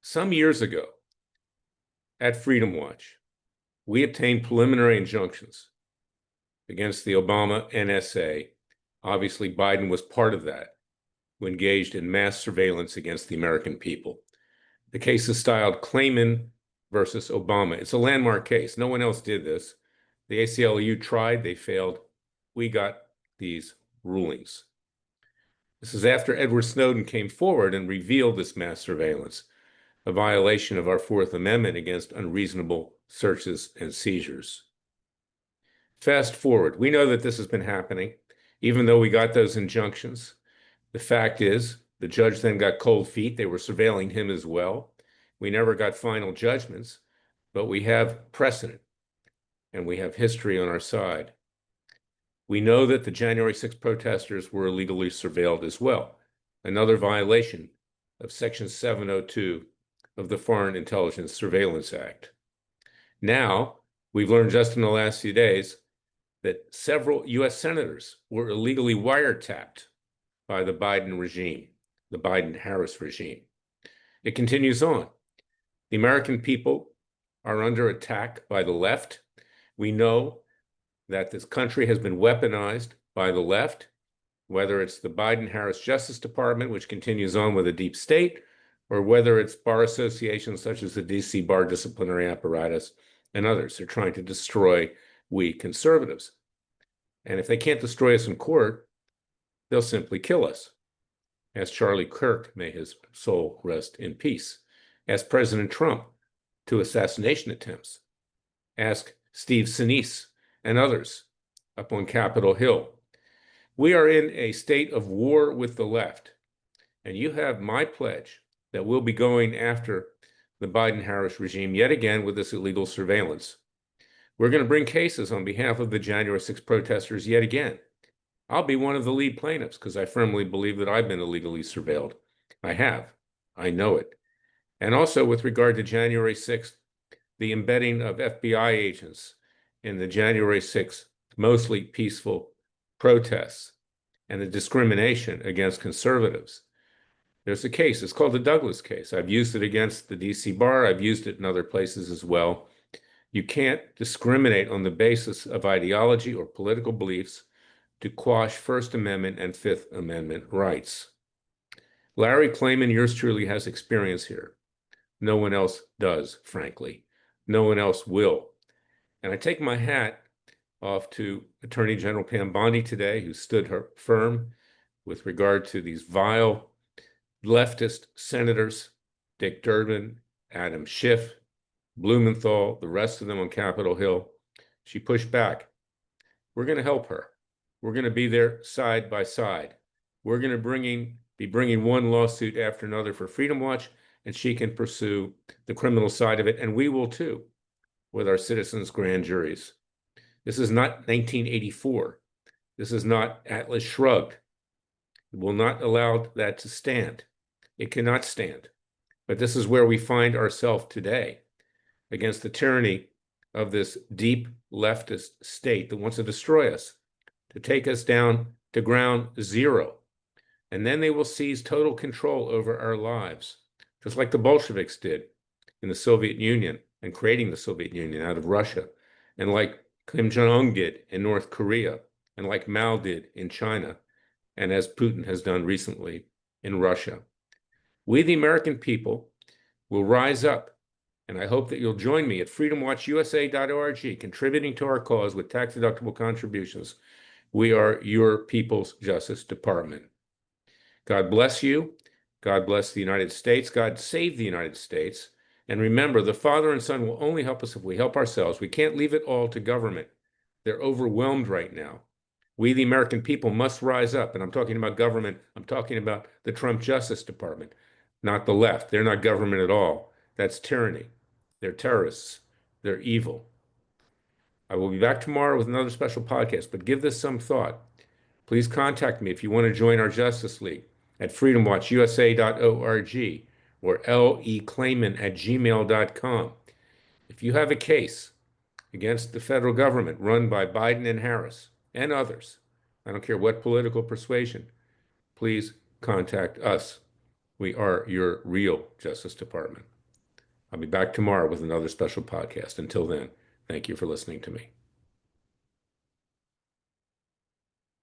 Some years ago at Freedom Watch, we obtained preliminary injunctions against the Obama NSA. Obviously, Biden was part of that, who engaged in mass surveillance against the American people. The case is styled Klayman versus Obama. It's a landmark case. No one else did this. The ACLU tried, they failed. We got these rulings. This is after Edward Snowden came forward and revealed this mass surveillance, a violation of our Fourth Amendment against unreasonable searches and seizures. Fast forward, we know that this has been happening, even though we got those injunctions. The fact is, the judge then got cold feet. They were surveilling him as well. We never got final judgments, but we have precedent and we have history on our side. We know that the January 6th protesters were illegally surveilled as well, another violation of Section 702 of the Foreign Intelligence Surveillance Act. Now, we've learned just in the last few days that several U.S. senators were illegally wiretapped by the Biden regime, the Biden-Harris regime. It continues on. The American people are under attack by the left. We know that this country has been weaponized by the left, whether it's the Biden-Harris Justice Department, which continues on with a deep state, or whether it's bar associations such as the DC Bar Disciplinary Apparatus and others. They're trying to destroy we conservatives. And if they can't destroy us in court, they'll simply kill us. Ask Charlie Kirk, may his soul rest in peace. Ask President Trump to assassination attempts. Ask Steve Sinise and others up on Capitol Hill. We are in a state of war with the left, and you have my pledge that we'll be going after the Biden-Harris regime yet again with this illegal surveillance. We're going to bring cases on behalf of the January 6th protesters yet again. I'll be one of the lead plaintiffs because I firmly believe that I've been illegally surveilled. I have. I know it. And also with regard to January 6th, the embedding of FBI agents in the January 6th mostly peaceful protests and the discrimination against conservatives. There's a case. It's called the Douglas case. I've used it against the DC Bar. I've used it in other places as well. You can't discriminate on the basis of ideology or political beliefs to quash First Amendment and Fifth Amendment rights. Larry Klayman, yours truly, has experience here. No one else does, frankly. No one else will. And I take my hat off to Attorney General Pam Bondi today, who stood her firm with regard to these vile leftist senators, Dick Durbin, Adam Schiff, Blumenthal, the rest of them on Capitol Hill. She pushed back. We're going to help her. We're going to be there side by side. We're going to be bringing one lawsuit after another for Freedom Watch, and she can pursue the criminal side of it, and we will too, with our citizens' grand juries. This is not 1984. This is not Atlas Shrugged. We will not allow that to stand. It cannot stand. But this is where we find ourselves today, against the tyranny of this deep leftist state that wants to destroy us, to take us down to ground zero. And then they will seize total control over our lives, just like the Bolsheviks did in the Soviet Union and creating the Soviet Union out of Russia, and like Kim Jong-un did in North Korea, and like Mao did in China, and as Putin has done recently in Russia. We, the American people, will rise up, and I hope that you'll join me at freedomwatchusa.org, contributing to our cause with tax-deductible contributions. We are your People's Justice Department. God bless you. God bless the United States. God save the United States. And remember, the Father and Son will only help us if we help ourselves. We can't leave it all to government. They're overwhelmed right now. We, the American people, must rise up. And I'm talking about government. I'm talking about the Trump Justice Department, not the left. They're not government at all. That's tyranny. They're terrorists. They're evil. I will be back tomorrow with another special podcast, but give this some thought. Please contact me if you want to join our Justice League at freedomwatchusa.org or leklayman@gmail.com. If you have a case against the federal government run by Biden and Harris and others, I don't care what political persuasion, please contact us. We are your real Justice Department. I'll be back tomorrow with another special podcast. Until then, thank you for listening to me.